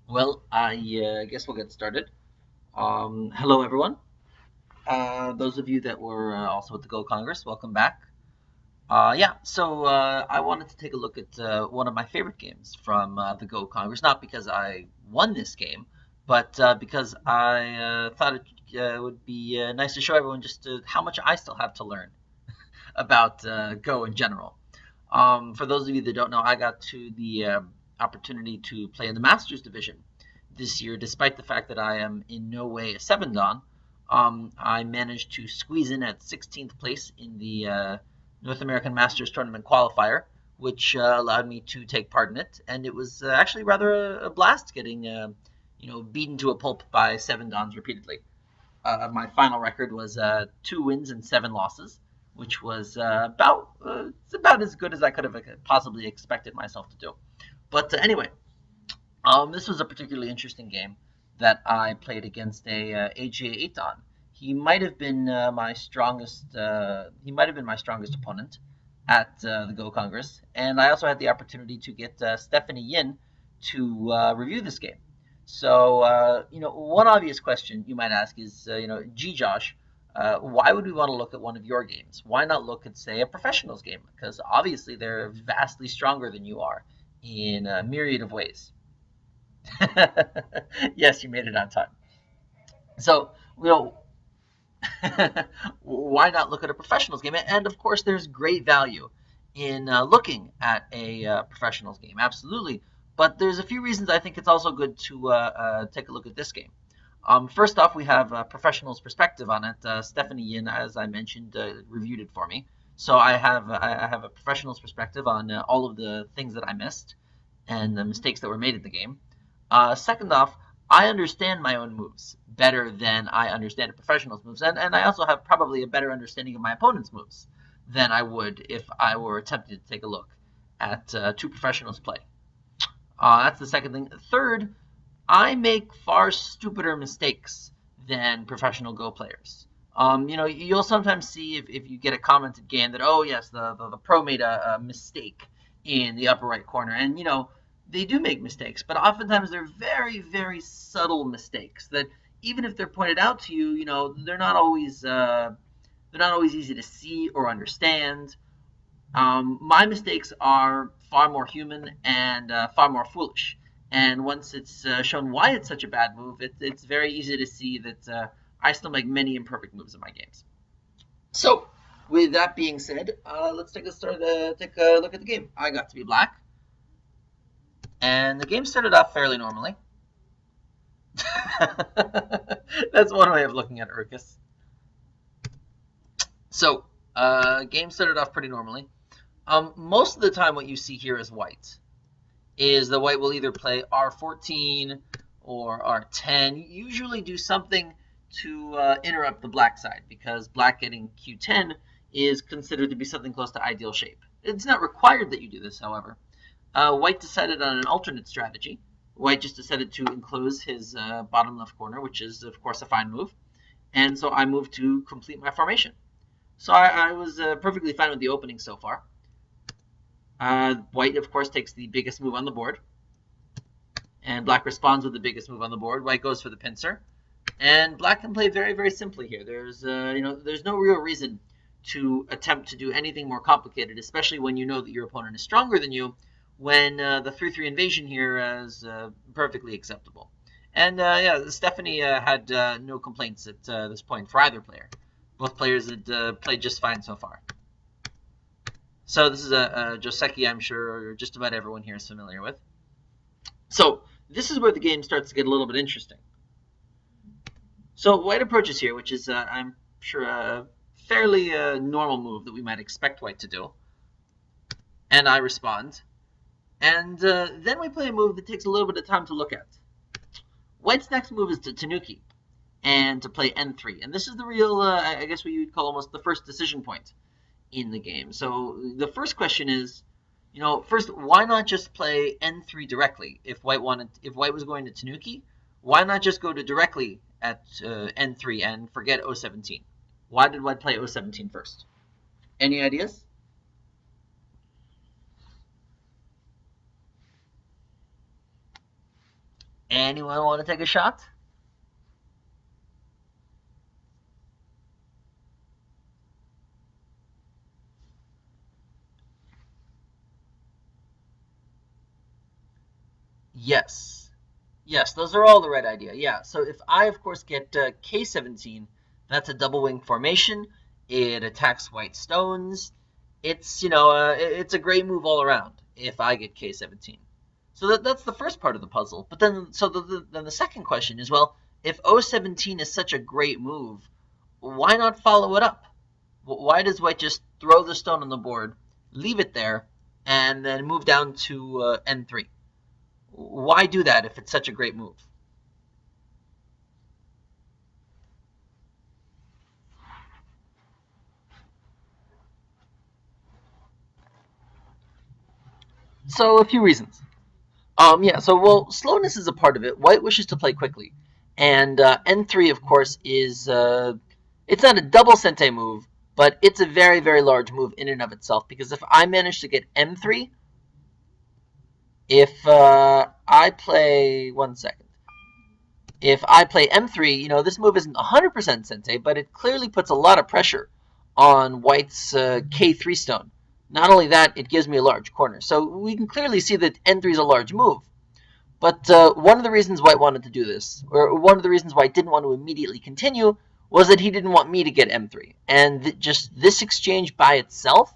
Well, I guess we'll get started. Hello, everyone. Those of you that were also at the Go Congress, welcome back. I wanted to take a look at one of my favorite games from the Go Congress, not because I won this game, but because I thought it would be nice to show everyone just how much I still have to learn about Go in general. For those of you that don't know, I got to the opportunity to play in the Masters division this year, despite the fact that I am in no way a 7 dan. I managed to squeeze in at 16th place in the North American Masters Tournament qualifier, which allowed me to take part in it. And it was actually rather a blast getting, beaten to a pulp by 7 dans repeatedly. My final record was 2 wins and 7 losses, which was it's about as good as I could have possibly expected myself to do. But anyway, this was a particularly interesting game that I played against a AGA 8dan. He might have been my strongest. He might have been my strongest opponent at the Go Congress, and I also had the opportunity to get Stephine Yin to review this game. So, one obvious question you might ask is, gee, Josh, why would we want to look at one of your games? Why not look at, say, a professional's game? Because obviously they're vastly stronger than you are in a myriad of ways. Yes, you made it on time. So, you know, why not look at a professionals game? And of course, there's great value in looking at a professionals game, absolutely. But there's a few reasons I think it's also good to take a look at this game. First off, we have a professional's perspective on it. Stephine Yin, as I mentioned, reviewed it for me. So I have a professional's perspective on all of the things that I missed and the mistakes that were made in the game. Second off, I understand my own moves better than I understand a professional's moves, and I also have probably a better understanding of my opponent's moves than I would if I were attempting to take a look at two professionals play. That's the second thing. Third, I make far stupider mistakes than professional Go players. You'll sometimes see if you get a commented game that, oh yes, the pro made a mistake in the upper right corner, and they do make mistakes, but oftentimes they're very very subtle mistakes that even if they're pointed out to you, they're not always easy to see or understand. My mistakes are far more human and far more foolish. And once it's shown why it's such a bad move, it's very easy to see that I still make many imperfect moves in my games. So, with that being said, let's take a look at the game. I got to be black, and the game started off fairly normally. That's one way of looking at it, Urkus. So, game started off pretty normally. Most of the time, what you see here is white. Is the white will either play R14 or R10, usually do something to interrupt the black side, because black getting Q10 is considered to be something close to ideal shape. It's not required that you do this, however. White decided on an alternate strategy. White just decided to enclose his bottom left corner, which is, of course, a fine move. And so I moved to complete my formation. So I was perfectly fine with the opening so far. White, of course, takes the biggest move on the board, and black responds with the biggest move on the board. White goes for the pincer, and black can play very, very simply here. There's no real reason to attempt to do anything more complicated, especially when you know that your opponent is stronger than you. When the 3/3 invasion here is perfectly acceptable. And Stephanie had no complaints at this point for either player. Both players had played just fine so far. So this is a Joseki I'm sure just about everyone here is familiar with. So this is where the game starts to get a little bit interesting. So white approaches here, which is, I'm sure, a fairly normal move that we might expect white to do. And I respond. And then we play a move that takes a little bit of time to look at. White's next move is to Tanuki and to play N3. And this is the real, I guess what you would call almost the first decision point in the game. So the first question is, first, why not just play N3 directly? If white was going to Tanuki, why not just go to directly at N3 and forget O17? Why did white play O17 first? Any ideas? Anyone want to take a shot? Yes. Yes, those are all the right idea. Yeah. So if I, of course, get K17, that's a double wing formation. It attacks white stones. It's it's a great move all around. If I get K17, so that's the first part of the puzzle. But then, then the second question is, well, if O17 is such a great move, why not follow it up? Why does white just throw the stone on the board, leave it there, and then move down to N3? Why do that if it's such a great move? So a few reasons. Yeah. So well, slowness is a part of it. White wishes to play quickly, and N3, of course, is it's not a double sente move, but it's a very very large move in and of itself. Because if I manage to get M3, if I play 1 second, if I play M3, this move isn't 100% sente, but it clearly puts a lot of pressure on White's K3 stone. Not only that, it gives me a large corner. So we can clearly see that N3 is a large move. But one of the reasons White wanted to do this, or one of the reasons White didn't want to immediately continue, was that he didn't want me to get M3. And just this exchange by itself,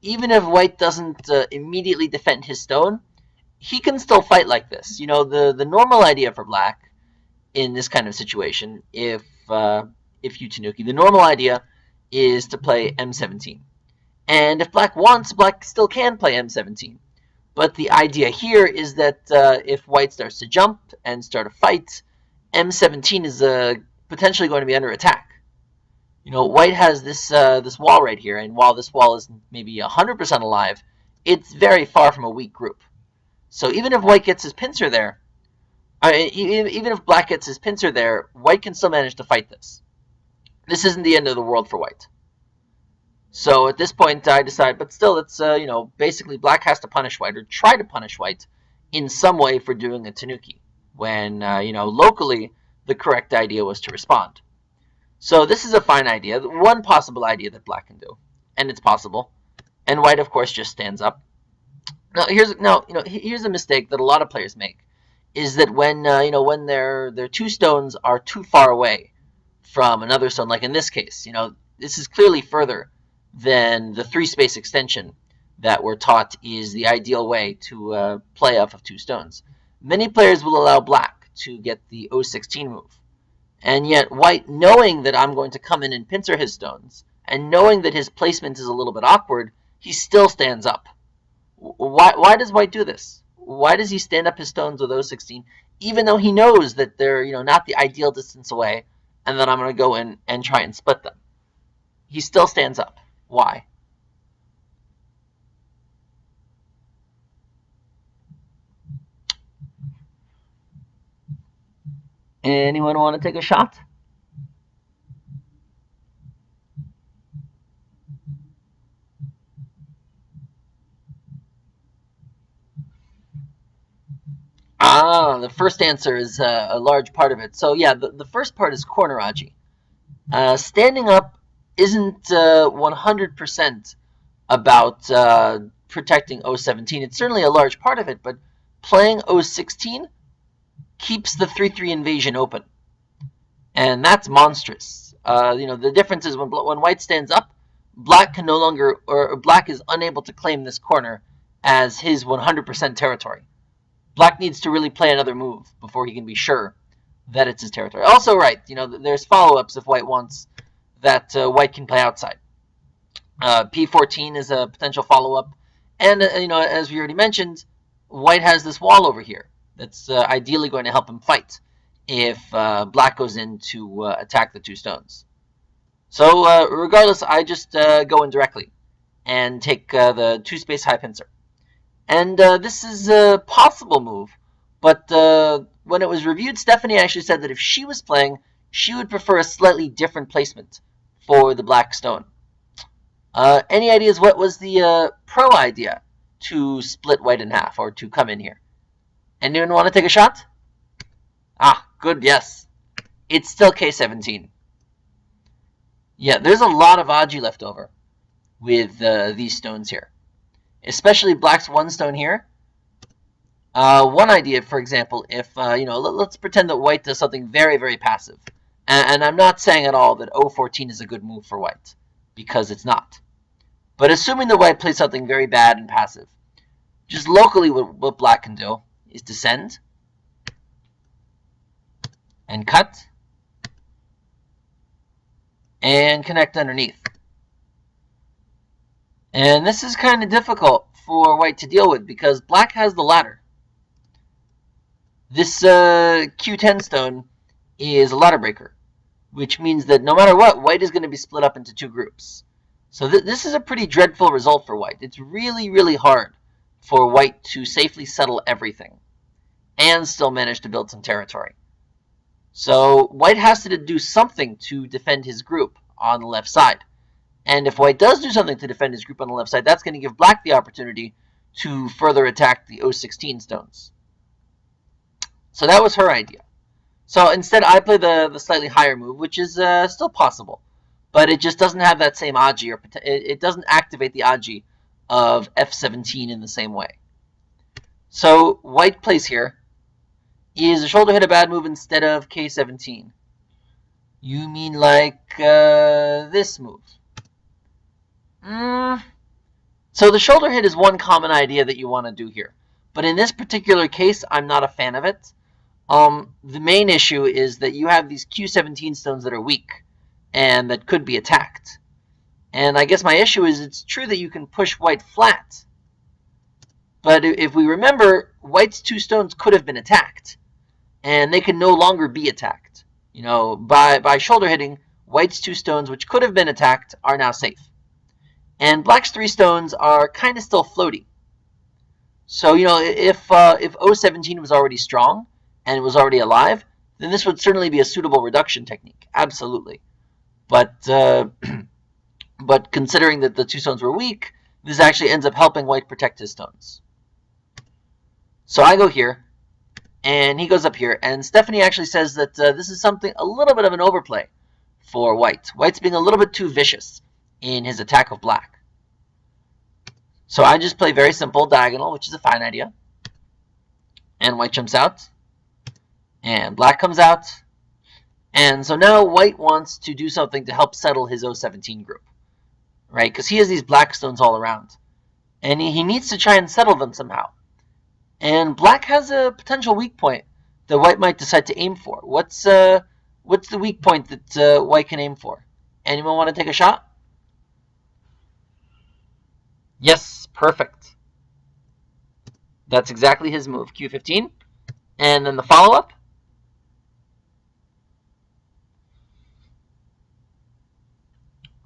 even if White doesn't immediately defend his stone, he can still fight like this. The normal idea for Black in this kind of situation, if you Tanuki, the normal idea is to play M17. And if Black wants, Black still can play M17. But the idea here is that if White starts to jump and start a fight, M17 is potentially going to be under attack. White has this wall right here, and while this wall is maybe 100% alive, it's very far from a weak group. So even if White gets his pincer there, even if Black gets his pincer there, White can still manage to fight this. This isn't the end of the world for White. So at this point, I decide, but still, it's basically Black has to punish White or try to punish White in some way for doing a Tanuki. When locally the correct idea was to respond. So this is a fine idea, one possible idea that Black can do, and it's possible. And White, of course, just stands up. Now here's a mistake that a lot of players make, is that when when their two stones are too far away from another stone, like in this case, this is clearly further than the 3-space extension that we're taught is the ideal way to play off of two stones. Many players will allow Black to get the O16 move. And yet White, knowing that I'm going to come in and pincer his stones, and knowing that his placement is a little bit awkward, he still stands up. Why does White do this? Why does he stand up his stones with O16, even though he knows that they're not the ideal distance away, and that I'm going to go in and try and split them? He still stands up. Why? Anyone want to take a shot? The first answer is a large part of it. So yeah, the first part is cornerage. Standing up isn't 100% about protecting O17. It's certainly a large part of it, but playing O16 keeps the 3-3 invasion open, and that's monstrous. The difference is when White stands up, Black can no longer, or Black is unable to claim this corner as his 100% territory. Black needs to really play another move before he can be sure that it's his territory. Also, right, there's follow-ups if White wants that White can play outside. P14 is a potential follow-up, and as we already mentioned, White has this wall over here that's ideally going to help him fight if Black goes in to attack the two stones. So regardless, I just go in directly and take the 2-space high pincer. And this is a possible move, but when it was reviewed, Stephanie actually said that if she was playing, she would prefer a slightly different placement for the Black stone. Any ideas what was the pro idea to split White in half, or to come in here? Anyone want to take a shot? Ah, good, yes. It's still K17. Yeah, there's a lot of AGA left over with these stones here. Especially black's one stone here. One idea, for example, if, let's pretend that white does something very, very passive. And I'm not saying at all that O14 is a good move for white, because it's not. But assuming that white plays something very bad and passive, just locally what black can do is descend and cut and connect underneath. And this is kind of difficult for white to deal with because black has the ladder. This Q10 stone is a ladder breaker, which means that no matter what, white is going to be split up into two groups. So this is a pretty dreadful result for white. It's really, really hard for white to safely settle everything and still manage to build some territory. So white has to do something to defend his group on the left side. And if white does do something to defend his group on the left side, that's going to give black the opportunity to further attack the O16 stones. So that was her idea. So instead, I play the slightly higher move, which is still possible. But it just doesn't have that same AGI, or it doesn't activate the AGI of F17 in the same way. So white plays here. Is a shoulder hit a bad move instead of K17? You mean like this move? So the shoulder hit is one common idea that you want to do here. But in this particular case, I'm not a fan of it. The main issue is that you have these Q17 stones that are weak and that could be attacked. And I guess my issue is it's true that you can push white flat. But if we remember, white's two stones could have been attacked. And they can no longer be attacked. You know, by shoulder hitting, white's two stones, which could have been attacked, are now safe. And black's three stones are kind of still floaty. So, you know, if O17 was already strong and it was already alive, then this would certainly be a suitable reduction technique. Absolutely. But but considering that the two stones were weak, this actually ends up helping white protect his stones. So I go here, and he goes up here, and Stephanie actually says that this is a little bit of an overplay for white. White's being a little bit too vicious in his attack of black. So I just play very simple diagonal, which is a fine idea. And white jumps out, and black comes out. And so now white wants to do something to help settle his O17 group, right? Because he has these black stones all around. And he needs to try and settle them somehow. And black has a potential weak point that white might decide to aim for. What's the weak point that white can aim for? Anyone want to take a shot? Yes, perfect. That's exactly his move, Q15. And then the follow-up.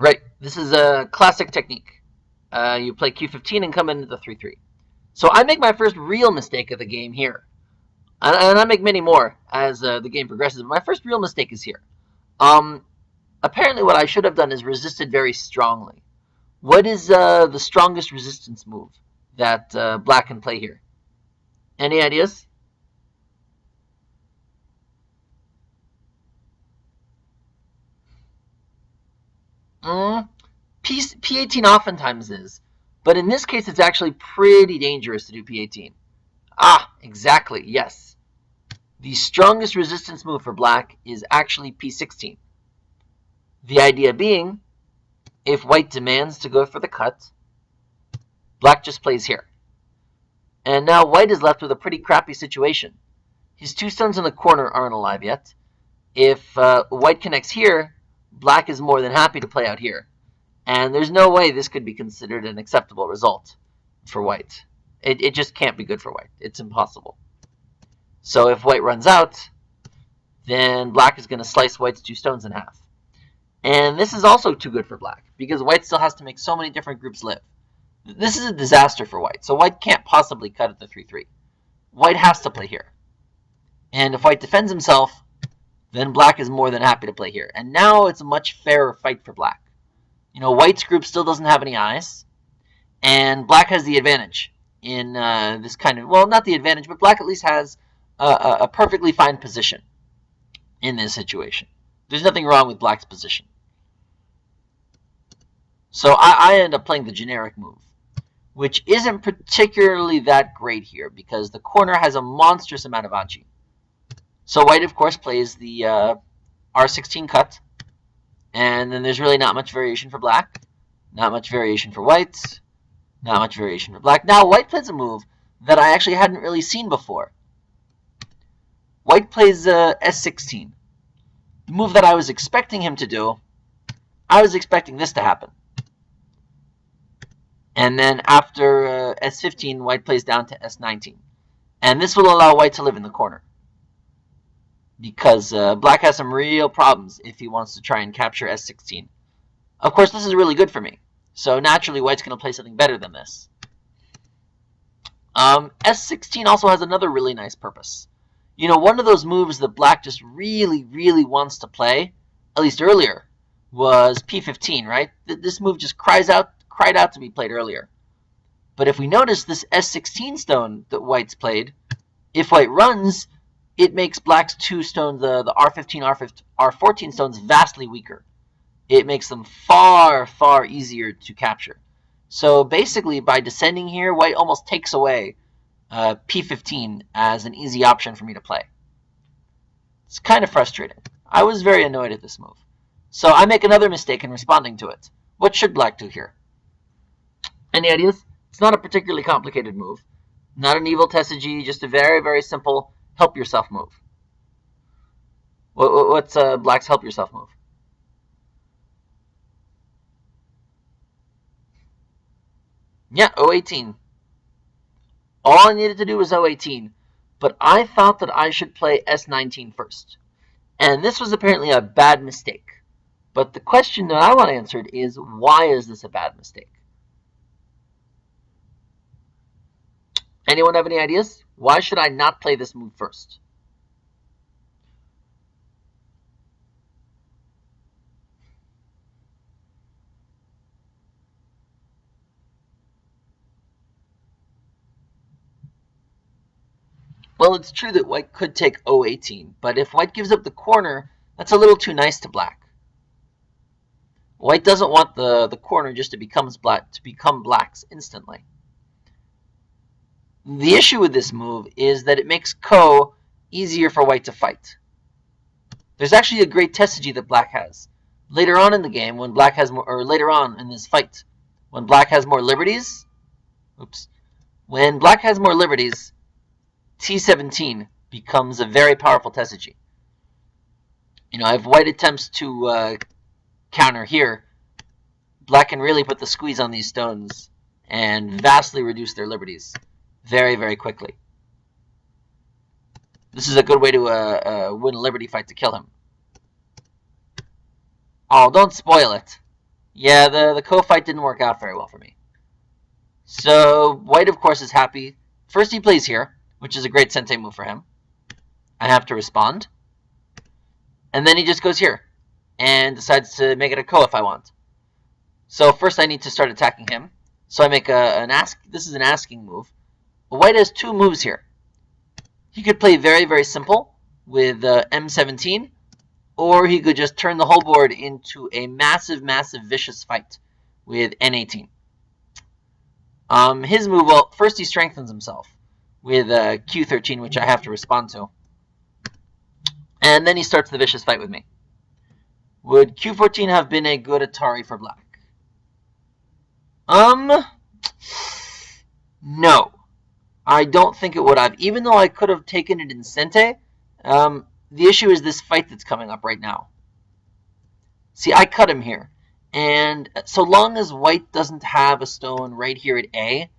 Right, this is a classic technique. You play Q15 and come into the 3-3. So I make my first real mistake of the game here. And I make many more as the game progresses, but my first real mistake is here. Apparently what I should have done is resisted very strongly. What is the strongest resistance move that black can play here? Any ideas? P18 oftentimes is, but in this case it's actually pretty dangerous to do P18. Ah, exactly, yes. The strongest resistance move for black is actually P16. The idea being, if white demands to go for the cut, black just plays here. And now white is left with a pretty crappy situation. His two stones in the corner aren't alive yet. If white connects here, black is more than happy to play out here. And there's no way this could be considered an acceptable result for white. It just can't be good for white. It's impossible. So if white runs out, then black is going to slice white's two stones in half. And this is also too good for black, because white still has to make so many different groups live. This is a disaster for white, so white can't possibly cut at the 3-3. White has to play here. And if white defends himself, then black is more than happy to play here. And now it's a much fairer fight for black. You know, white's group still doesn't have any eyes, and black has the advantage in this kind of, well, not the advantage, but black at least has a perfectly fine position in this situation. There's nothing wrong with black's position. So I end up playing the generic move, which isn't particularly that great here because the corner has a monstrous amount of AGA. So white, of course, plays the R16 cut, and then there's really not much variation for black, not much variation for white, not much variation for black. Now white plays a move that I actually hadn't really seen before. White plays S16. The move that I was expecting him to do, I was expecting this to happen. And then after S15, white plays down to S19. And this will allow white to live in the corner. Because black has some real problems if he wants to try and capture S16. Of course, this is really good for me. So naturally, white's going to play something better than this. S16 also has another really nice purpose. You know, one of those moves that black just really, really wants to play, at least earlier, was P15, right? This move just cried out to be played earlier. But if we notice this S16 stone that white's played, if white runs, it makes black's two stones, the R15, R14 stones, vastly weaker. It makes them far, far easier to capture. So basically, by descending here, white almost takes away P15 as an easy option for me to play. It's kind of frustrating. I was very annoyed at this move. So I make another mistake in responding to it. What should black do here? Any ideas? It's not a particularly complicated move. Not an evil Tessigi, just a very, very simple help yourself move. What's black's help yourself move? Yeah, 018. All I needed to do was 018, but I thought that I should play S19 first. And this was apparently a bad mistake. But the question that I want answered is, why is this a bad mistake? Anyone have any ideas? Why should I not play this move first? Well, it's true that white could take 018, but if white gives up the corner, that's a little too nice to black. White doesn't want the corner just to become black's instantly. The issue with this move is that it makes Ko easier for white to fight. There's actually a great Tessigi that black has. Later on in the game, when black has more, or later on in this fight, when black has more liberties, when black has more liberties, T17 becomes a very powerful Tessigi. You know, if white attempts to counter here, black can really put the squeeze on these stones and vastly reduce their liberties very, very quickly. This is a good way to win a liberty fight to kill him. Oh, don't spoil it. Yeah, the Ko fight didn't work out very well for me. So white, of course, is happy. First he plays here, which is a great Sente move for him. I have to respond. And then he just goes here and decides to make it a Ko if I want. So first I need to start attacking him. So I make this is an asking move. White has two moves here. He could play very, very simple with M17, or he could just turn the whole board into a massive, massive, vicious fight with N18. His move, well, first he strengthens himself with Q13, which I have to respond to. And then he starts the vicious fight with me. Would Q14 have been a good Atari for black? No. I don't think it would have. Even though I could have taken it in Sente, the issue is this fight that's coming up right now. See, I cut him here. And so long as white doesn't have a stone right here at A,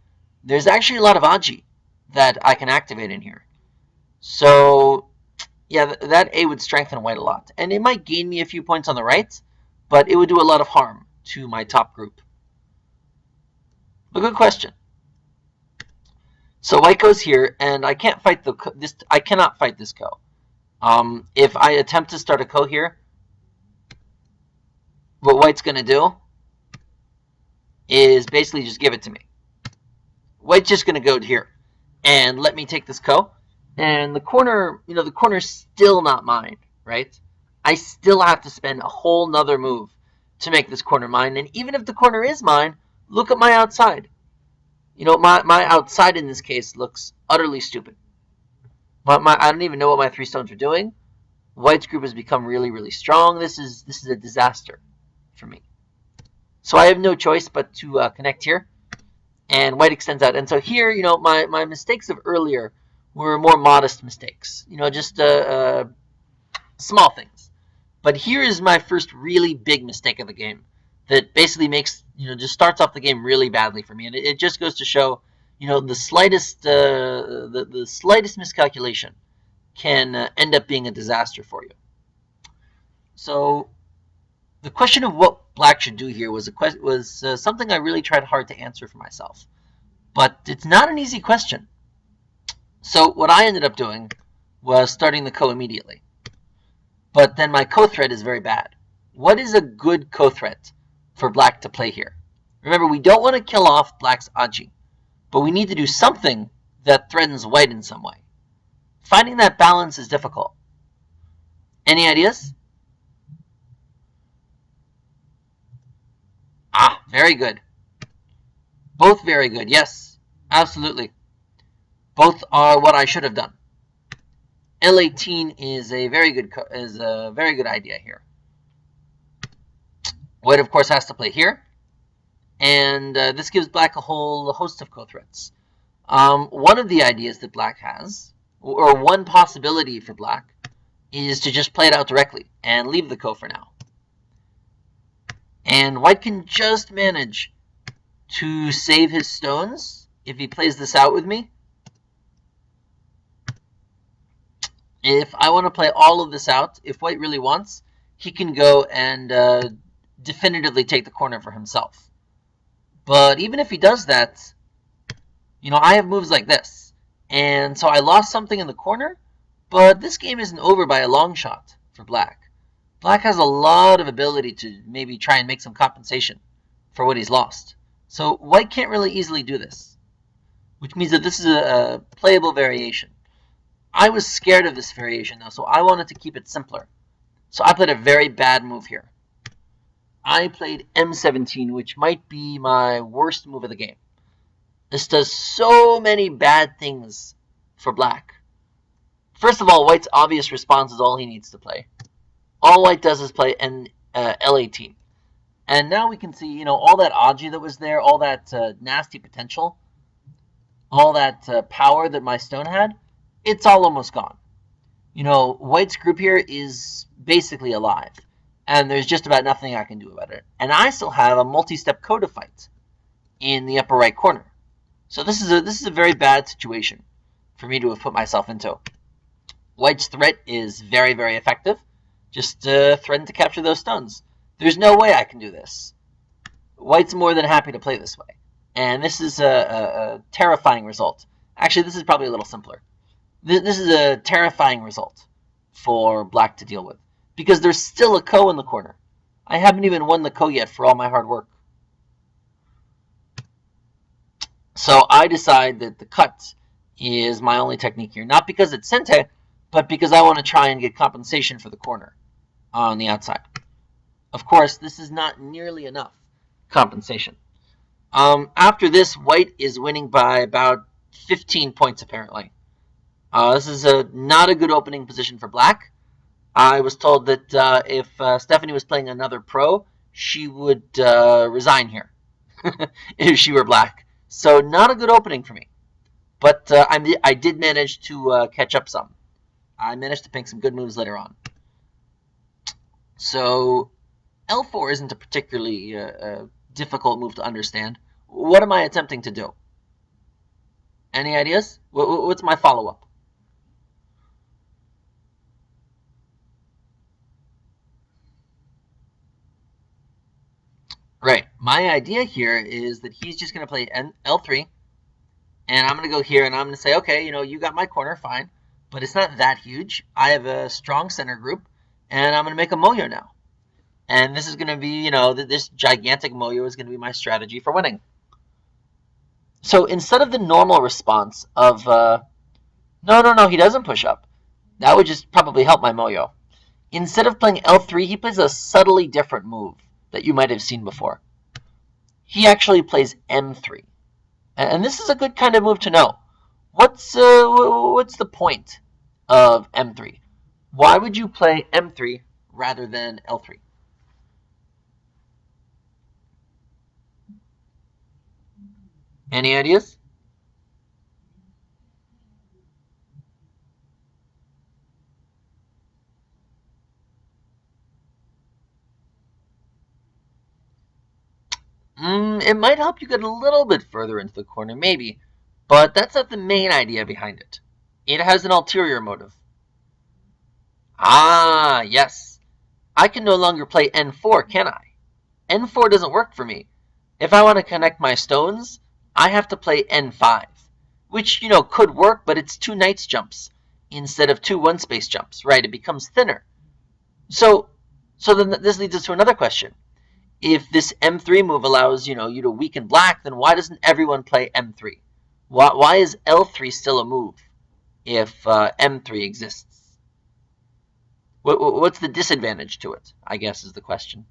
there's actually a lot of AGA that I can activate in here. So, yeah, that A would strengthen white a lot. And it might gain me a few points on the right, but it would do a lot of harm to my top group. A good question. So white goes here, and I can't fight this. I cannot fight this Ko. If I attempt to start a Ko here, what white's going to do is basically just give it to me. White's just going to go here and let me take this Ko, And the corner, the corner's still not mine, right? I still have to spend a whole nother move to make this corner mine. And even if the corner is mine, look at my outside. My outside in this case looks utterly stupid. I don't even know what my 3 stones are doing. White's group has become really, really strong. This is a disaster for me. So I have no choice but to connect here. And white extends out. And so here, my mistakes of earlier were more modest mistakes. Just small things. But here is my first really big mistake of the game that basically makes, just starts off the game really badly for me. And it just goes to show, the slightest miscalculation can end up being a disaster for you. So the question of what black should do here was something I really tried hard to answer for myself. But it's not an easy question. So what I ended up doing was starting the ko immediately. But then my ko threat is very bad. What is a good ko threat for black to play here? Remember, we don't want to kill off black's AGA, but we need to do something that threatens white in some way. Finding that balance is difficult. Any ideas? Very good. Both very good. Yes, absolutely. Both are what I should have done. L18 is a very good idea here. White, of course, has to play here, and this gives black a whole host of ko threats. One of the ideas that black has, or one possibility for black, is to just play it out directly and leave the ko for now. And white can just manage to save his stones if he plays this out with me. If I want to play all of this out, if white really wants, he can go and definitively take the corner for himself. But even if he does that, I have moves like this. And so I lost something in the corner, but this game isn't over by a long shot for black. Black has a lot of ability to maybe try and make some compensation for what he's lost. So white can't really easily do this, which means that this is a playable variation. I was scared of this variation, though, so I wanted to keep it simpler. So I played a very bad move here. I played M17, which might be my worst move of the game. This does so many bad things for black. First of all, white's obvious response is all he needs to play. All white does is play an L18. And now we can see, all that AGA that was there, all that nasty potential, all that power that my stone had, it's all almost gone. White's group here is basically alive, and there's just about nothing I can do about it. And I still have a multi-step ko to fight in the upper right corner. So this is a very bad situation for me to have put myself into. White's threat is very, very effective. Just threaten to capture those stones. There's no way I can do this. White's more than happy to play this way. And this is a terrifying result. Actually, this is probably a little simpler. This is a terrifying result for black to deal with, because there's still a ko in the corner. I haven't even won the ko yet for all my hard work. So I decide that the cut is my only technique here. Not because it's sente, but because I want to try and get compensation for the corner on the outside. Of course, this is not nearly enough compensation. After this, white is winning by about 15 points, apparently. This is not a good opening position for black. I was told that if Stephanie was playing another pro, she would resign here if she were black. So not a good opening for me. But I did manage to catch up some. I managed to pick some good moves later on. So L4 isn't a particularly difficult move to understand. What am I attempting to do? Any ideas? What's my follow-up? Right. My idea here is that he's just going to play L3, and I'm going to go here, and I'm going to say, okay, you got my corner, fine, but it's not that huge. I have a strong center group, and I'm going to make a moyo now. And this is going to be, this gigantic moyo is going to be my strategy for winning. So instead of the normal response of No, no, no, he doesn't push up. That would just probably help my Moyo. Instead of playing L3, he plays a subtly different move that you might have seen before. He actually plays M3. And this is a good kind of move to know. What's the point of M3? Why would you play M3 rather than L3? Any ideas? It might help you get a little bit further into the corner, maybe, but that's not the main idea behind it. It has an ulterior motive. Ah, yes. I can no longer play N4, can I? N4 doesn't work for me. If I want to connect my stones, I have to play N5, which, could work, but it's 2 knights jumps instead of 2 one-space jumps, right? It becomes thinner. So then this leads us to another question. If this M3 move allows, you to weaken black, then why doesn't everyone play M3? Why is L3 still a move if M3 exists? What's the disadvantage to it, I guess, is the question.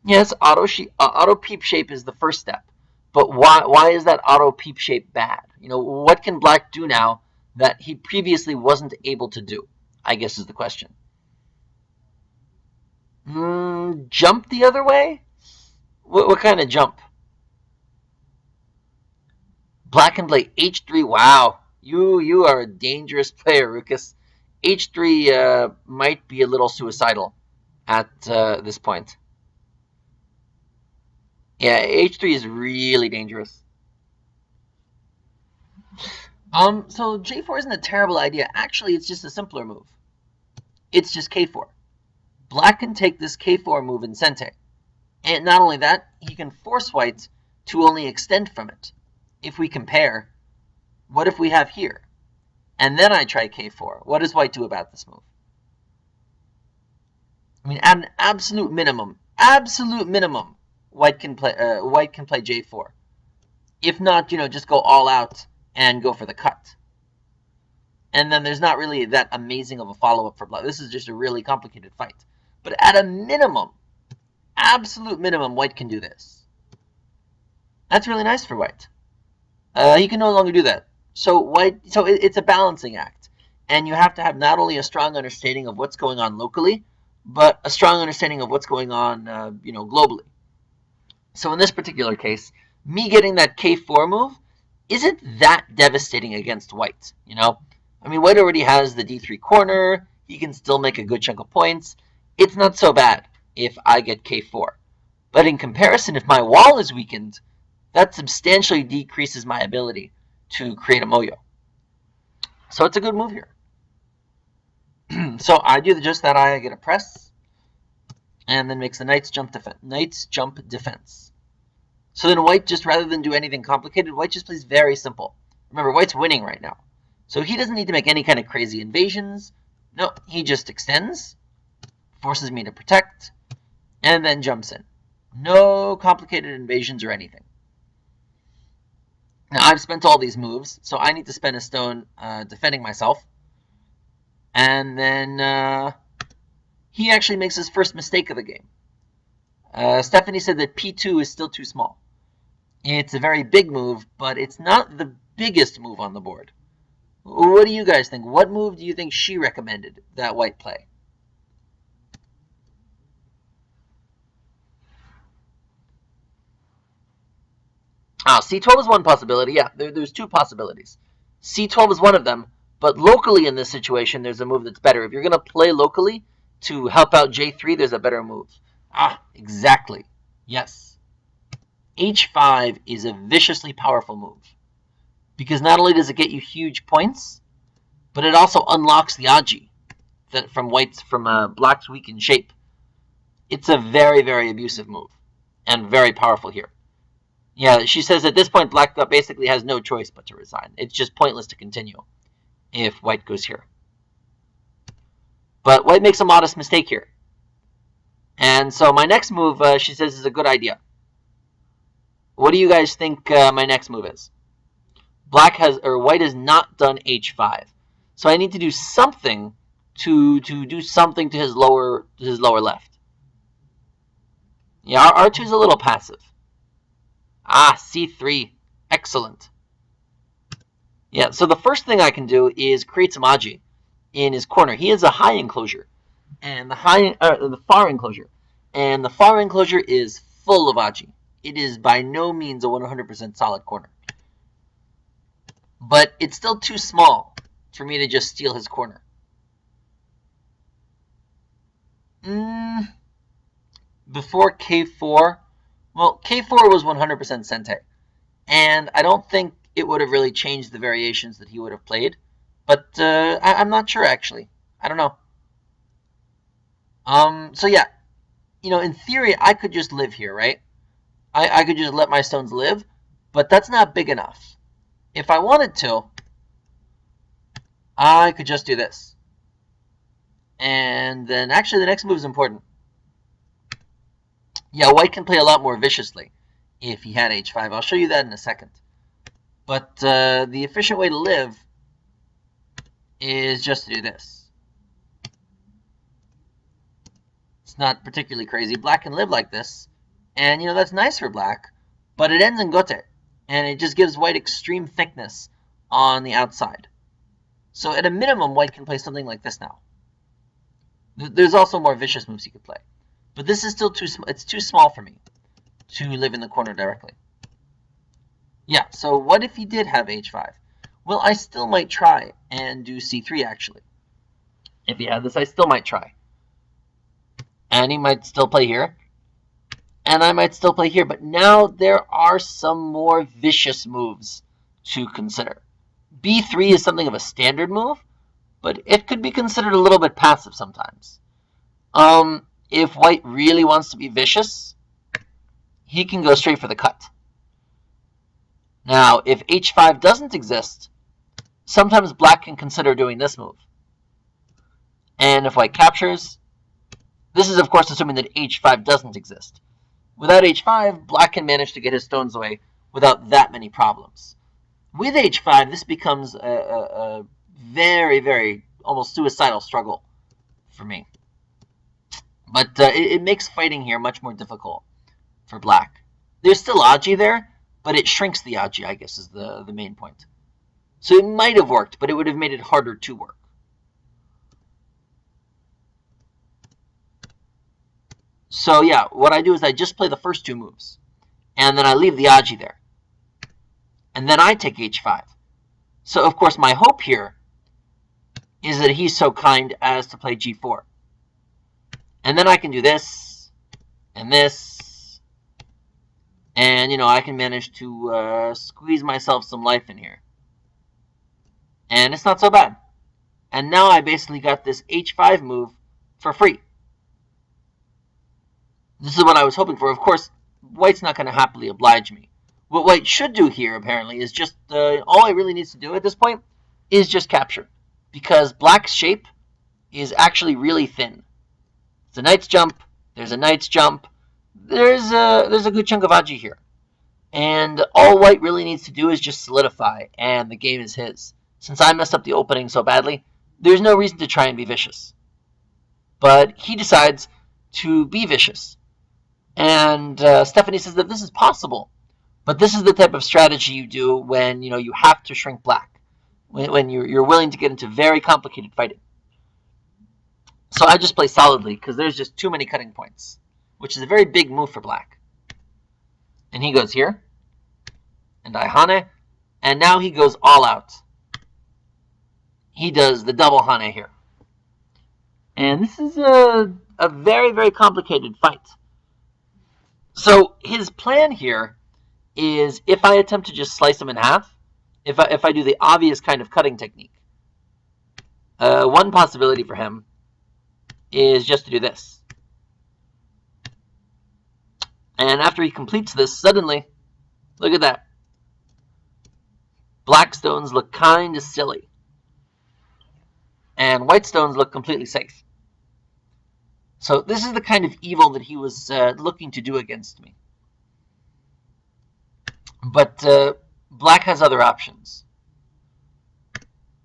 Yes, auto peep shape is the first step. But why is that auto peep shape bad? What can black do now that he previously wasn't able to do, I guess is the question. Jump the other way? What kind of jump? Black can play H3. Wow, you are a dangerous player, Rukus. H3 might be a little suicidal at this point. Yeah, H3 is really dangerous. So J4 isn't a terrible idea. Actually, it's just a simpler move. It's just K4. Black can take this K4 move in Sente. And not only that, he can force white to only extend from it. If we compare, what if we have here? And then I try K4. What does white do about this move? I mean, at an absolute minimum, white can play J4. If not, just go all out and go for the cut. And then there's not really that amazing of a follow-up for black. This is just a really complicated fight. But at a minimum, absolute minimum, white can do this. That's really nice for white. He can no longer do that. So it's a balancing act. And you have to have not only a strong understanding of what's going on locally, but a strong understanding of what's going on, globally. So in this particular case, me getting that K4 move isn't that devastating against white, I mean, white already has the D3 corner. He can still make a good chunk of points. It's not so bad if I get K4. But in comparison, if my wall is weakened, that substantially decreases my ability to create a Moyo. So it's a good move here. So I do just that. I get a press, and then makes the knight's jump defense. So then white, just rather than do anything complicated, white just plays very simple. Remember, white's winning right now. So he doesn't need to make any kind of crazy invasions. No, he just extends, forces me to protect, and then jumps in. No complicated invasions or anything. Now, I've spent all these moves, so I need to spend a stone defending myself. And then he actually makes his first mistake of the game. Stephanie said that P2 is still too small. It's a very big move, but it's not the biggest move on the board. What do you guys think? What move do you think she recommended that white play? C12 is one possibility. Yeah, there's 2 possibilities. C12 is one of them, but locally in this situation, there's a move that's better. If you're going to play locally to help out J3, there's a better move. Exactly. Yes. H5 is a viciously powerful move, because not only does it get you huge points, but it also unlocks the AGA from black's weakened shape. It's a very, very abusive move, and very powerful here. Yeah, she says at this point, black basically has no choice but to resign. It's just pointless to continue if white goes here. But white makes a modest mistake here. And so my next move, she says, is a good idea. What do you guys think my next move is? White has not done h5. So I need to do something to do something to his lower left. Yeah, R2 is a little passive. Ah, c3. Excellent. Yeah, so the first thing I can do is create some AGA in his corner. He has a high enclosure, and the far enclosure, and the far enclosure is full of AGA. It is by no means a 100% solid corner, but it's still too small for me to just steal his corner. Before k4, well, k4 was 100% Sente, and I don't think it would have really changed the variations that he would have played, but I'm not sure, actually. I don't know. So yeah, in theory, I could just live here, right? I could just let my stones live, but that's not big enough. If I wanted to, I could just do this. And then actually the next move is important. Yeah, white can play a lot more viciously if he had h5. I'll show you that in a second. But the efficient way to live is just to do this. It's not particularly crazy. Black can live like this, and that's nice for black, but it ends in gote, and it just gives white extreme thickness on the outside. So at a minimum, white can play something like this now. There's also more vicious moves he could play, but this is still it's too small for me to live in the corner directly. Yeah, so what if he did have h5? Well, I still might try and do c3, actually. If he had this, I still might try. And he might still play here. And I might still play here. But now there are some more vicious moves to consider. b3 is something of a standard move, but it could be considered a little bit passive sometimes. If white really wants to be vicious, he can go straight for the cut. Now, if h5 doesn't exist, sometimes black can consider doing this move. And if white captures, this is of course assuming that h5 doesn't exist. Without h5, black can manage to get his stones away without that many problems. With h5, this becomes a very, very almost suicidal struggle for me. But it makes fighting here much more difficult for black. There's still AGA there, but it shrinks the AGA, I guess, is the main point. So it might have worked, but it would have made it harder to work. So yeah, what I do is I just play the first two moves, and then I leave the AGA there. And then I take h5. So of course my hope here is that he's so kind as to play g4. And then I can do this, and this, and I can manage to squeeze myself some life in here. And it's not so bad. And now I basically got this h5 move for free. This is what I was hoping for. Of course, white's not going to happily oblige me. What white should do here, apparently, is just, all it really needs to do at this point is just capture. Because black's shape is actually really thin. It's a knight's jump, there's a knight's jump, there's a good chunk of AGA here. And all white really needs to do is just solidify, and the game is his. Since I messed up the opening so badly, there's no reason to try and be vicious. But he decides to be vicious. And Stephanie says that this is possible, but this is the type of strategy you do when you have to shrink black, when you're willing to get into very complicated fighting. So I just play solidly because there's just too many cutting points, which is a very big move for black. And he goes here, and I hane, and now he goes all out. He does the double hane here. And this is a very, very complicated fight. So his plan here is, if I attempt to just slice him in half, if I do the obvious kind of cutting technique, one possibility for him is just to do this. And after he completes this, suddenly, look at that. Black stones look kind of silly. And white stones look completely safe. So this is the kind of evil that he was looking to do against me. But black has other options.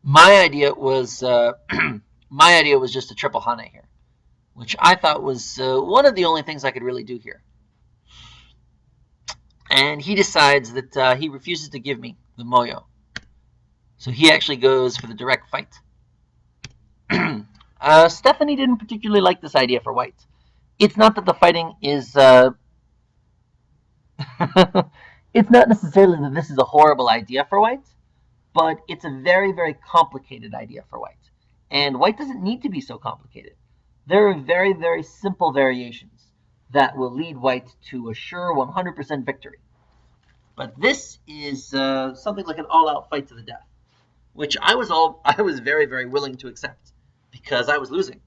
My idea was my idea was just a triple hane here, which I thought was one of the only things I could really do here. And he decides that he refuses to give me the moyo. So he actually goes for the direct fight. Stephanie didn't particularly like this idea for white. It's not that the fighting is... it's not necessarily that this is a horrible idea for white, but it's a very, very complicated idea for white. And white doesn't need to be so complicated. There are very, very simple variations that will lead white to a sure 100% victory. But this is something like an all-out fight to the death, which I was very, very willing to accept because I was losing.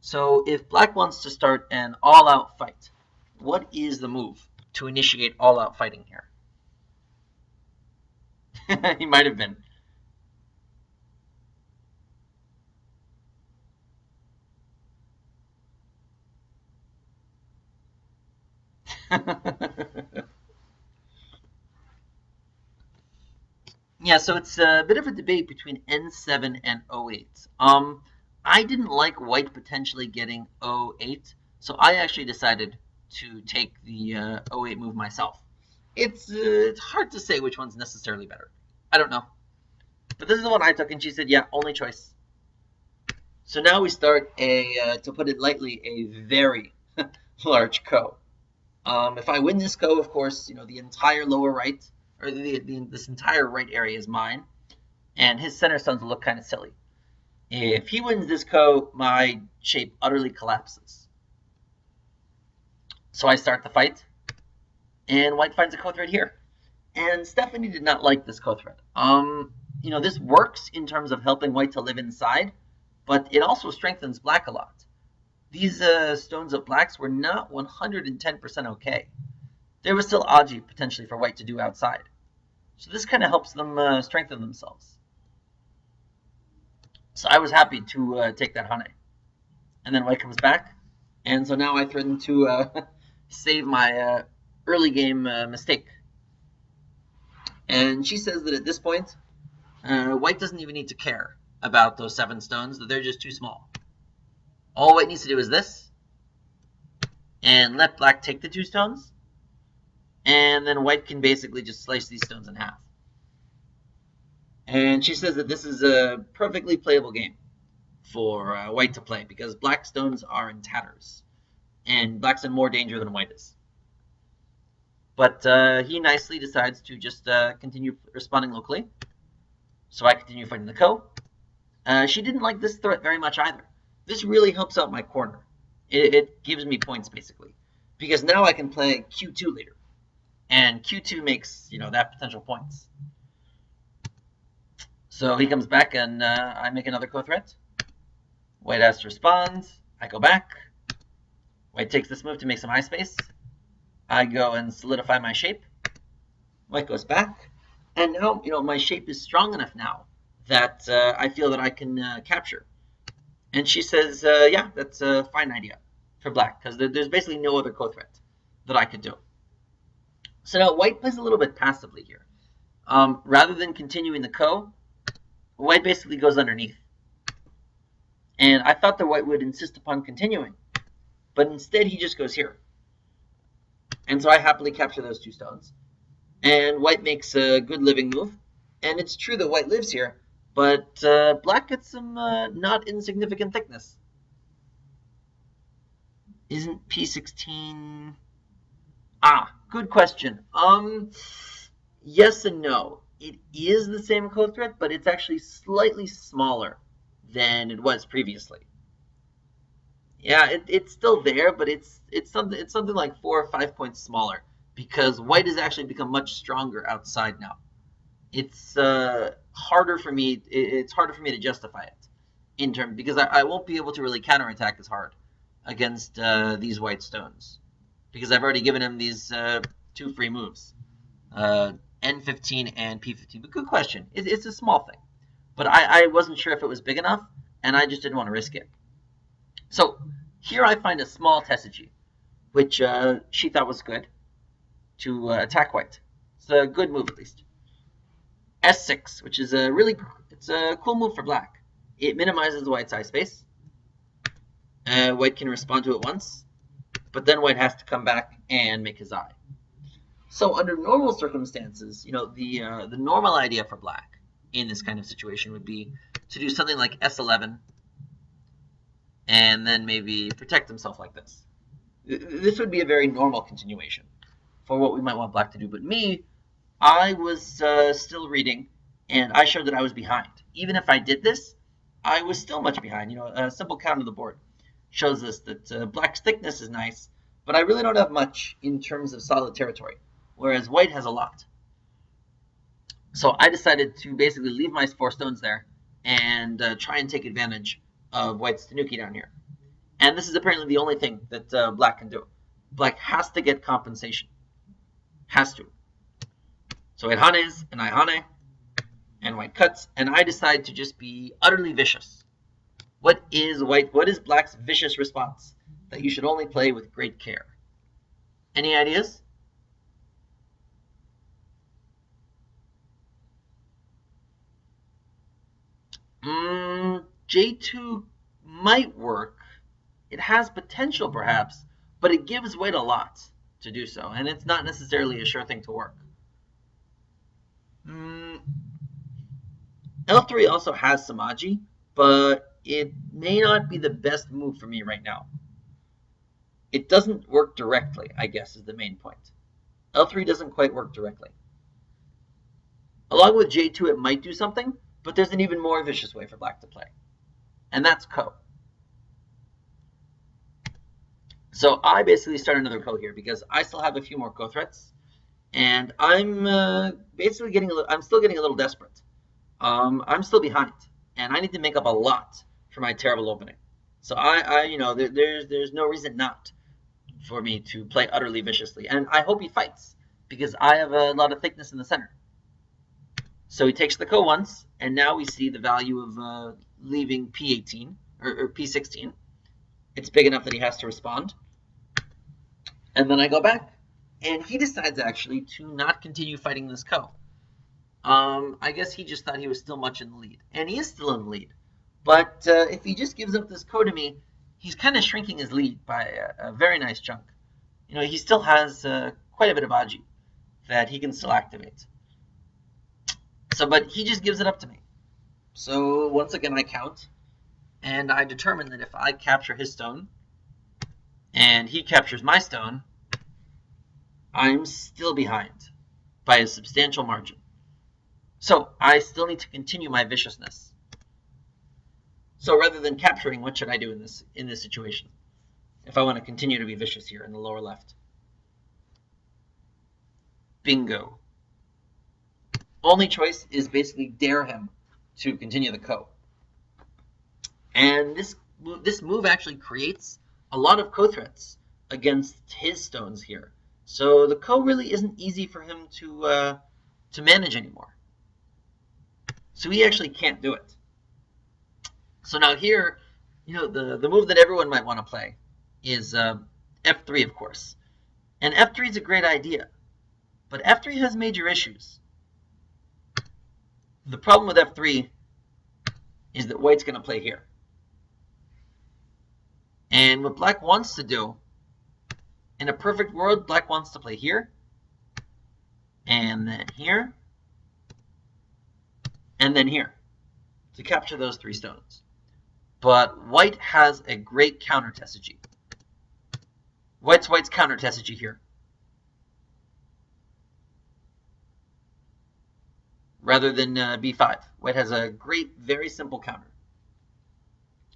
So if black wants to start an all-out fight, what is the move to initiate all-out fighting here? He might have been. Yeah, so it's a bit of a debate between N7 and O8. I didn't like white potentially getting O8, so I actually decided to take the O8 move myself. It's hard to say which one's necessarily better. I don't know. But this is the one I took, and she said, yeah, only choice. So now we start to put it lightly, a very large ko. If I win this ko, of course, the entire lower right, or this entire right area is mine, and his center stones will look kind of silly. If he wins this ko, my shape utterly collapses. So I start the fight, and white finds a ko thread here. And Stephanie did not like this ko thread. This works in terms of helping white to live inside, but it also strengthens black a lot. These stones of blacks were not 110% okay. There was still AGA potentially for white to do outside. So this kind of helps them strengthen themselves. So I was happy to take that hane. And then white comes back. And so now I threaten to save my early game mistake. And she says that at this point, white doesn't even need to care about those 7 stones, that they're just too small. All white needs to do is this, and let black take the 2 stones, and then white can basically just slice these stones in half. And she says that this is a perfectly playable game for white to play because black stones are in tatters, and black's in more danger than white is. But he nicely decides to just continue responding locally. So I continue fighting the ko. She didn't like this threat very much either. This really helps out my corner. It gives me points, basically. Because now I can play Q2 later. And Q2 makes, that potential points. So he comes back, and I make another ko threat. White has to respond. I go back. White takes this move to make some high space. I go and solidify my shape. White goes back. And now, my shape is strong enough now that I feel that I can capture. And she says, yeah, that's a fine idea for black, because there's basically no other ko threat that I could do. So now white plays a little bit passively here. Rather than continuing the ko, white basically goes underneath. And I thought that white would insist upon continuing, but instead he just goes here. And so I happily capture those 2 stones. And white makes a good living move. And it's true that white lives here, but black gets some not insignificant thickness. Isn't P16... good question. Yes and no. It is the same ko thread, but it's actually slightly smaller than it was previously. Yeah, it's still there, but it's something like 4 or 5 points smaller because white has actually become much stronger outside now. It's harder for me. It's harder for me to justify it in terms because I won't be able to really counterattack as hard against these white stones because I've already given him these 2 free moves, N15 and P15. But good question. It's a small thing, but I wasn't sure if it was big enough, and I just didn't want to risk it. So here I find a small tessage, which she thought was good to attack white. So a good move at least. S6, which is it's a cool move for black. It minimizes white's eye space. White can respond to it once, but then white has to come back and make his eye. So under normal circumstances, the normal idea for black in this kind of situation would be to do something like S11 and then maybe protect himself like this. This would be a very normal continuation for what we might want black to do. But me, I was still reading, and I showed that I was behind. Even if I did this, I was still much behind. A simple count of the board shows us that black's thickness is nice, but I really don't have much in terms of solid territory, whereas white has a lot. So I decided to basically leave my 4 stones there and try and take advantage of white's tanuki down here. And this is apparently the only thing that black can do. Black has to get compensation. Has to. So it hanes, and I hane, and white cuts, and I decide to just be utterly vicious. What is black's vicious response that you should only play with great care? Any ideas? J2 might work. It has potential, perhaps, but it gives white a lot to do so, and it's not necessarily a sure thing to work. L3 also has some agi, but it may not be the best move for me right now. It doesn't work directly, I guess, is the main point. L3 doesn't quite work directly. Along with J2, it might do something, but there's an even more vicious way for black to play, and that's ko. So I basically start another ko here because I still have a few more ko threats, and I'm basically I'm still getting a little desperate. I'm still behind, and I need to make up a lot for my terrible opening. So there's no reason not for me to play utterly viciously, and I hope he fights because I have a lot of thickness in the center. So he takes the ko once, and now we see the value of leaving P18 or P16. It's big enough that he has to respond. And then I go back, and he decides actually to not continue fighting this ko. I guess he just thought he was still much in the lead, and he is still in the lead. But if he just gives up this ko to me, he's kind of shrinking his lead by a very nice chunk. He still has quite a bit of agi that he can still activate. But he just gives it up to me. So once again, I count, and I determine that if I capture his stone, and he captures my stone, I'm still behind by a substantial margin. So I still need to continue my viciousness. So rather than capturing, what should I do in this situation if I want to continue to be vicious here in the lower left? Bingo. Only choice is basically dare him to continue the ko. And this move actually creates a lot of ko threats against his stones here. So the ko really isn't easy for him to manage anymore. So he actually can't do it. So now here, the move that everyone might want to play is F3, of course. And F3 is a great idea, but F3 has major issues. The problem with F3 is that white's going to play here. And what black wants to do, in a perfect world, black wants to play here, and then here, and then here, to capture those 3 stones. But white has a great counter tessage. White's counter tessage here. Rather than B5. White has a great, very simple counter.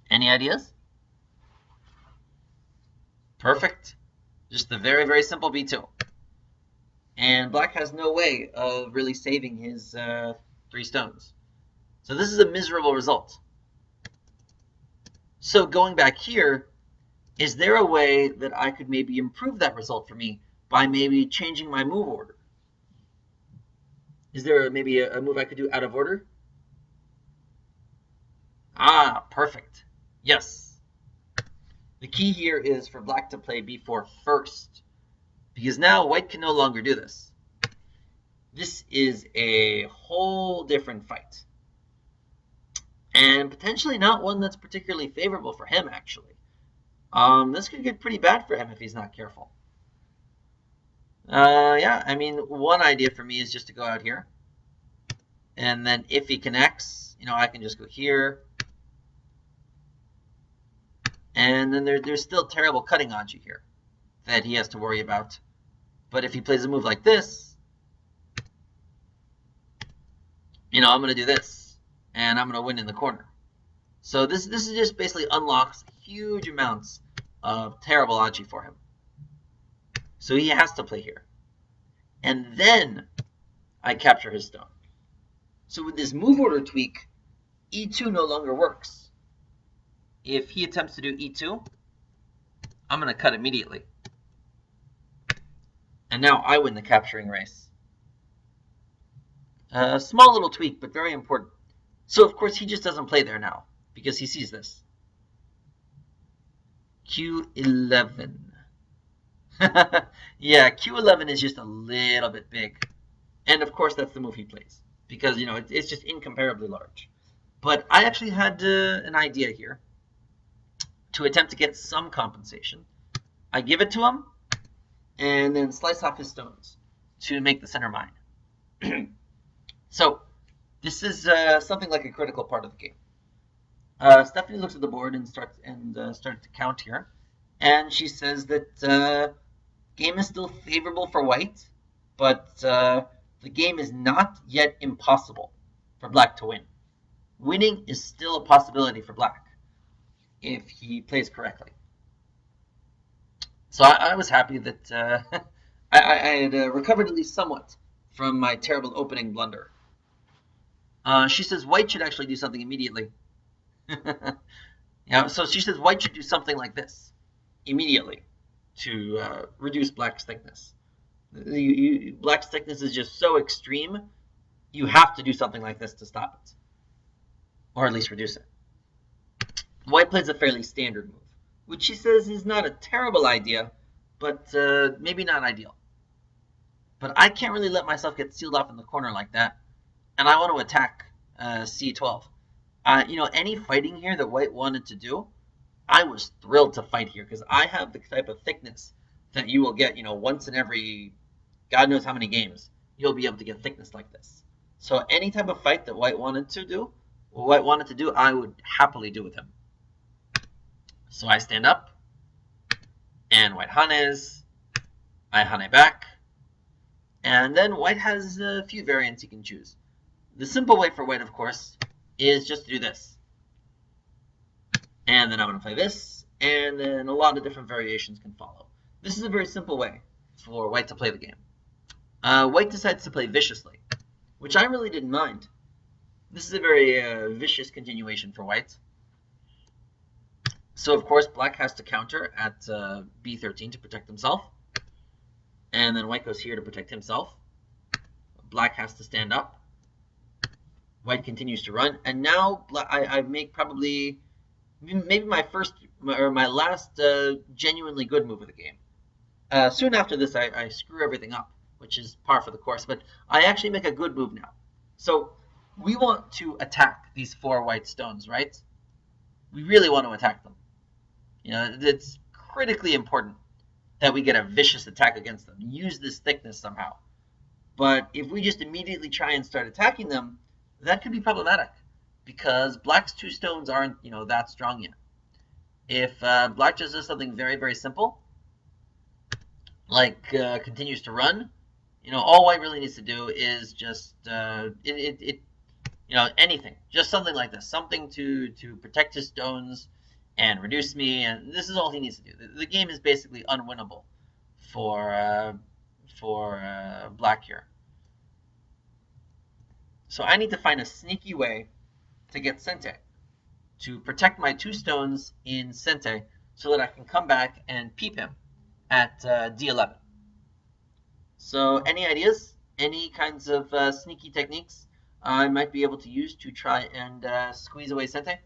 Any ideas? Perfect. Just the very, very simple B2. And black has no way of really saving his 3 stones. So this is a miserable result. So going back here, is there a way that I could maybe improve that result for me by maybe changing my move order? Is there maybe a move I could do out of order? Ah, perfect. Yes. The key here is for black to play b4 first, because now white can no longer do this. this is a whole different fight. And potentially not one that's particularly favorable for him, actually. This could get pretty bad for him if he's not careful. Yeah, I mean, one idea for me is just to go out here. And then if he connects, I can just go here. And then there's still terrible cutting onto here that he has to worry about. But if he plays a move like this, I'm going to do this. And I'm going to win in the corner. So this is just basically unlocks huge amounts of terrible Aji for him. So he has to play here. And then I capture his stone. So with this move order tweak, e2 no longer works. If he attempts to do e2, I'm going to cut immediately. And now I win the capturing race. A small little tweak, but very important. So, of course, he just doesn't play there now because he sees this. Q11. Yeah, Q11 is just a little bit big. And, of course, that's the move he plays because, it's just incomparably large. But I actually had an idea here to attempt to get some compensation. I give it to him and then slice off his stones to make the center mine. So this is something like a critical part of the game. Stephanie looks at the board and starts to count here, and she says that game is still favorable for white, but the game is not yet impossible for black to win. Winning is still a possibility for black if he plays correctly. So I was happy that I had recovered at least somewhat from my terrible opening blunder. She says white should actually do something immediately. So she says white should do something like this immediately to reduce black's thickness. Black's thickness is just so extreme, you have to do something like this to stop it, or at least reduce it. White plays a fairly standard move, which she says is not a terrible idea, but maybe not ideal. But I can't really let myself get sealed off in the corner like that, and I want to attack c12. Any fighting here that white wanted to do, I was thrilled to fight here because I have the type of thickness that you will get, once in every God knows how many games, you'll be able to get thickness like this. So any type of fight that white wanted to do, I would happily do with him. So I stand up, and white hanes, I hane back, and then white has a few variants he can choose. The simple way for white, of course, is just to do this. And then I'm going to play this, and then a lot of different variations can follow. This is a very simple way for white to play the game. White decides to play viciously, which I really didn't mind. This is a very vicious continuation for white. So, of course, black has to counter at b13 to protect himself. And then white goes here to protect himself. Black has to stand up. White continues to run. And now I make probably maybe my last genuinely good move of the game. Soon after this, I screw everything up, which is par for the course. But I actually make a good move now. So we want to attack these 4 white stones, right? We really want to attack them. It's critically important that we get a vicious attack against them. Use this thickness somehow. But if we just immediately try and start attacking them, that could be problematic because black's 2 stones aren't, that strong yet. If black just does something very, very simple, like continues to run, all white really needs to do is just anything, just something like this, something to protect his stones and reduce me, and this is all he needs to do. The game is basically unwinnable for black here. So I need to find a sneaky way to get Sente, to protect my 2 stones in Sente so that I can come back and peep him at d11. So any ideas? Any kinds of sneaky techniques I might be able to use to try and squeeze away Sente?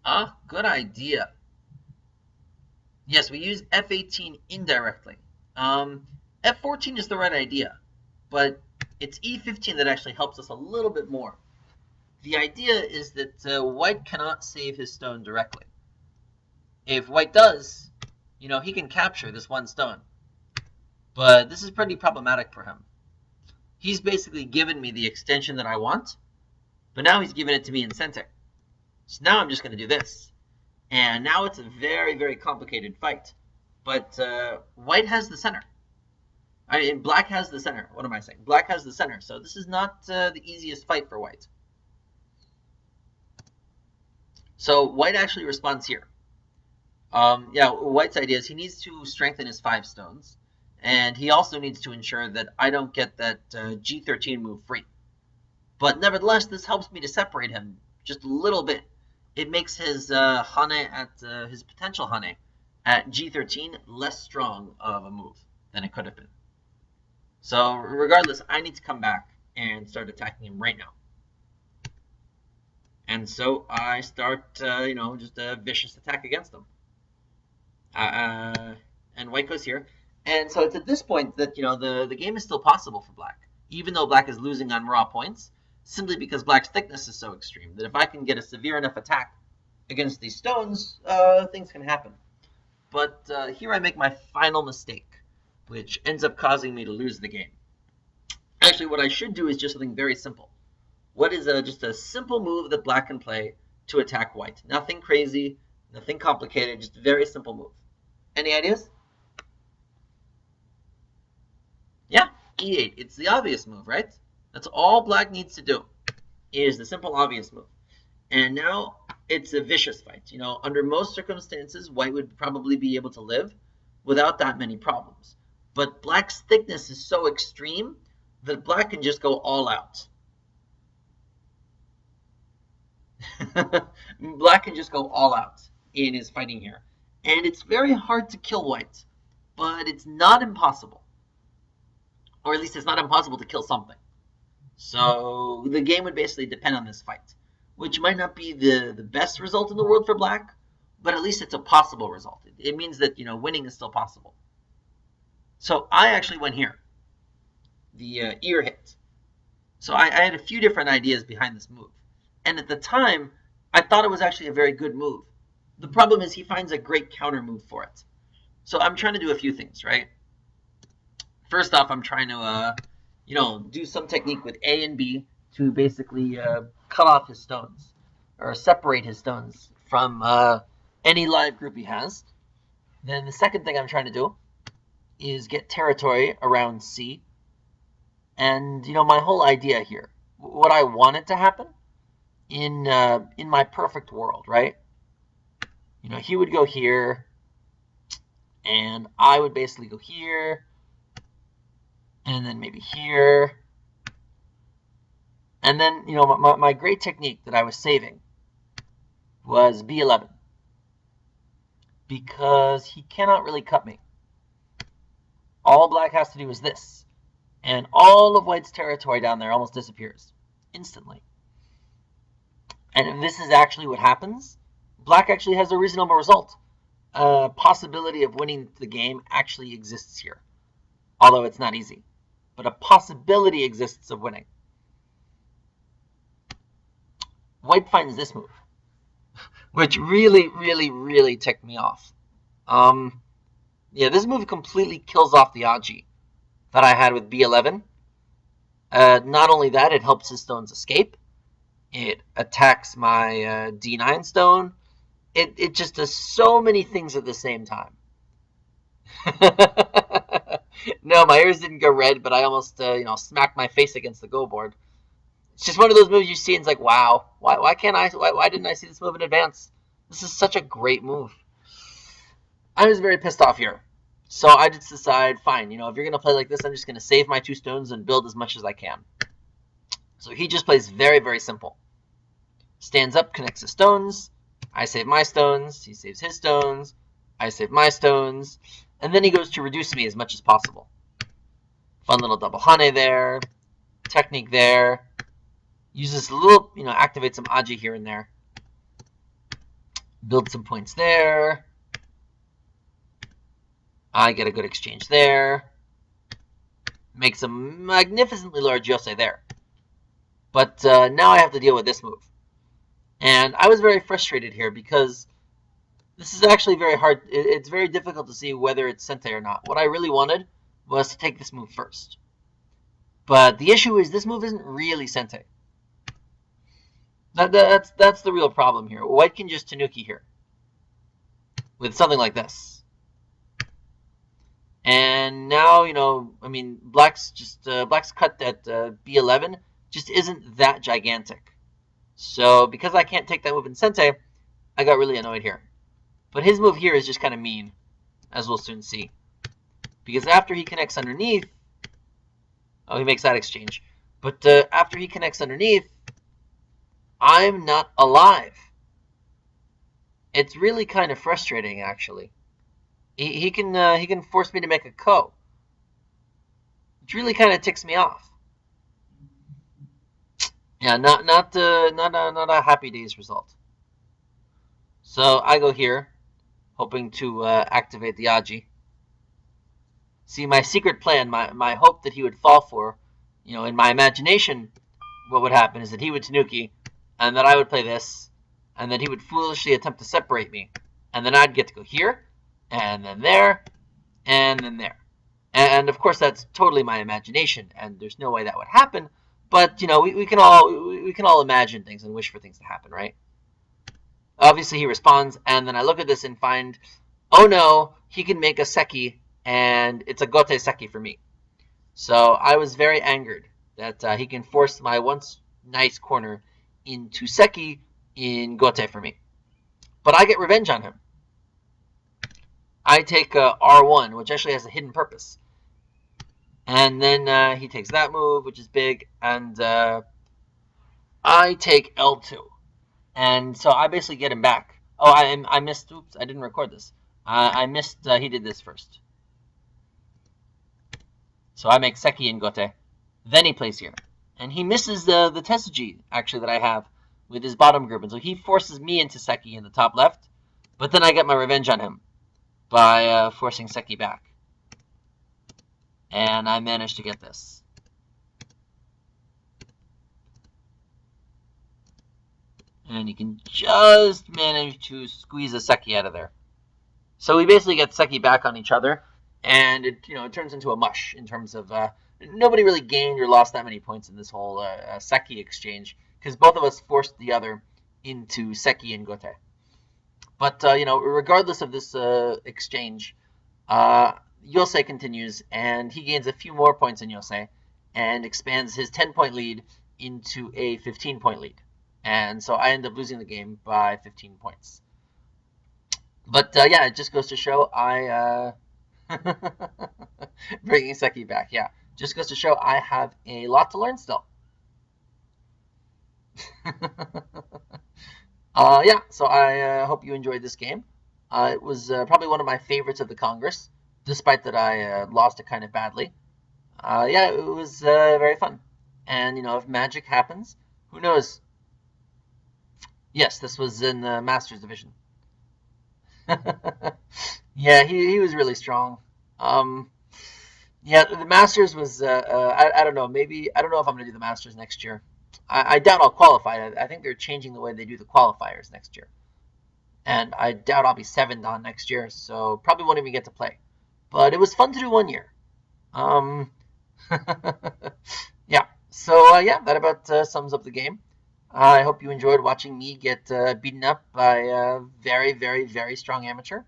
Ah, good idea. Yes, we use F18 indirectly. F14 is the right idea, but it's E15 that actually helps us a little bit more. The idea is that white cannot save his stone directly. If white does, he can capture this one stone. But this is pretty problematic for him. He's basically given me the extension that I want, but now he's given it to me in center. So now I'm just going to do this. And now it's a very, very complicated fight. But white has the center. Black has the center. What am I saying? Black has the center. So this is not the easiest fight for white. So white actually responds here. Yeah, white's idea is he needs to strengthen his 5 stones. And he also needs to ensure that I don't get that G13 move free. But nevertheless, this helps me to separate him just a little bit. It makes his Hane at his potential Hane at G13 less strong of a move than it could have been. So regardless, I need to come back and start attacking him right now. And so I start, just a vicious attack against him. And white goes here. And so it's at this point that, the game is still possible for black, even though black is losing on raw points, simply because black's thickness is so extreme that if I can get a severe enough attack against these stones, things can happen. But here I make my final mistake, which ends up causing me to lose the game. Actually, what I should do is just something very simple. What is just a simple move that black can play to attack white? Nothing crazy, nothing complicated, just a very simple move. Any ideas? Yeah, E8. It's the obvious move, right? That's all black needs to do, is the simple obvious move. And now it's a vicious fight. Under most circumstances, white would probably be able to live without that many problems. But black's thickness is so extreme that black can just go all out. Black can just go all out in his fighting here. And it's very hard to kill white, but it's not impossible. Or at least it's not impossible to kill something. So the game would basically depend on this fight, which might not be the best result in the world for black, but at least it's a possible result. It means that, winning is still possible. So I actually went here. The ear hit. So I had a few different ideas behind this move. And at the time, I thought it was actually a very good move. The problem is he finds a great counter move for it. So I'm trying to do a few things, right? First off, I'm trying to, do some technique with A and B to basically cut off his stones or separate his stones from any live group he has. Then the second thing I'm trying to do is get territory around C. And, my whole idea here, what I wanted to happen in my perfect world, right? He would go here, and I would basically go here, and then maybe here. And then, my great technique that I was saving was B11. Because he cannot really cut me. All black has to do is this. And all of white's territory down there almost disappears. Instantly. And if this is actually what happens, black actually has a reasonable result. A possibility of winning the game actually exists here. Although it's not easy. But a possibility exists of winning. White finds this move, which really, really, really ticked me off. Yeah, this move completely kills off the AGA that I had with B11. Not only that, it helps his stones escape. It attacks my D9 stone. It just does so many things at the same time. No, my ears didn't go red, but I almost, smacked my face against the go board. It's just one of those moves you see and it's like, wow, why didn't I see this move in advance? This is such a great move. I was very pissed off here. So I just decided, fine, if you're going to play like this, I'm just going to save my 2 stones and build as much as I can. So he just plays very, very simple. Stands up, connects his stones. I save my stones. He saves his stones. I save my stones. And then he goes to reduce me as much as possible. Fun little double Hane there. Technique there. Uses a little, activates some AGA here and there. build some points there. I get a good exchange there. Makes a magnificently large yosei there. But now I have to deal with this move. And I was very frustrated here because this is actually very hard. It's very difficult to see whether it's sente or not. What I really wanted was to take this move first. But the issue is this move isn't really sente. That's the real problem here. White can just tanuki here with something like this. And now, I mean, black's cut at B11 just isn't that gigantic. So because I can't take that move in sente, I got really annoyed here. But his move here is just kind of mean, as we'll soon see. Because after he connects underneath, oh, he makes that exchange. But after he connects underneath, I'm not alive. It's really kind of frustrating, actually. He can force me to make a ko, which really kind of ticks me off. Yeah, not a happy days result. So I go here, hoping to activate the AGA. See, my secret plan, my hope that he would fall for, in my imagination, what would happen is that he would tanuki, and that I would play this, and then he would foolishly attempt to separate me, and then I'd get to go here, and then there, and then there. And of course, that's totally my imagination, and there's no way that would happen. But we can all imagine things and wish for things to happen, right? Obviously, he responds, and then I look at this and find, oh no, he can make a seki, and it's a gote seki for me. So I was very angered that he can force my once nice corner into seki in gote for me. But I get revenge on him. I take R1, which actually has a hidden purpose. And then he takes that move, which is big, and I take L2. And so I basically get him back. Oh, I missed. Oops, I didn't record this. I missed. He did this first. So I make seki in gote. Then he plays here. And he misses the tesuji, actually, that I have with his bottom group. And so he forces me into seki in the top left. But then I get my revenge on him by forcing seki back. And I managed to get this. And you can just manage to squeeze a seki out of there. So we basically get seki back on each other, and it turns into a mush in terms of nobody really gained or lost that many points in this whole seki exchange because both of us forced the other into seki and gote. But regardless of this exchange, Yosei continues, and he gains a few more points in Yosei and expands his 10-point lead into a 15-point lead. And so I end up losing the game by 15 points. But yeah, it just goes to show bringing seki back. Yeah, just goes to show I have a lot to learn still. Yeah, so I hope you enjoyed this game. It was probably one of my favorites of the Congress, despite that I lost it kind of badly. Yeah, it was very fun. And, if magic happens, who knows? Yes, this was in the Masters Division. Yeah, he was really strong. Yeah, the Masters was, I don't know, maybe, I don't know if I'm going to do the Masters next year. I doubt I'll qualify. I think they're changing the way they do the qualifiers next year. And I doubt I'll be 7dan next year, so probably won't even get to play. But it was fun to do one year. Yeah, so yeah, that about sums up the game. I hope you enjoyed watching me get beaten up by a very, very, very strong amateur.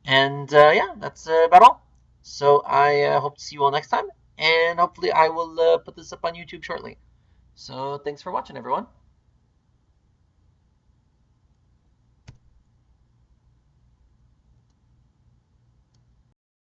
And yeah, that's about all. So I hope to see you all next time. And hopefully I will put this up on YouTube shortly. So thanks for watching, everyone.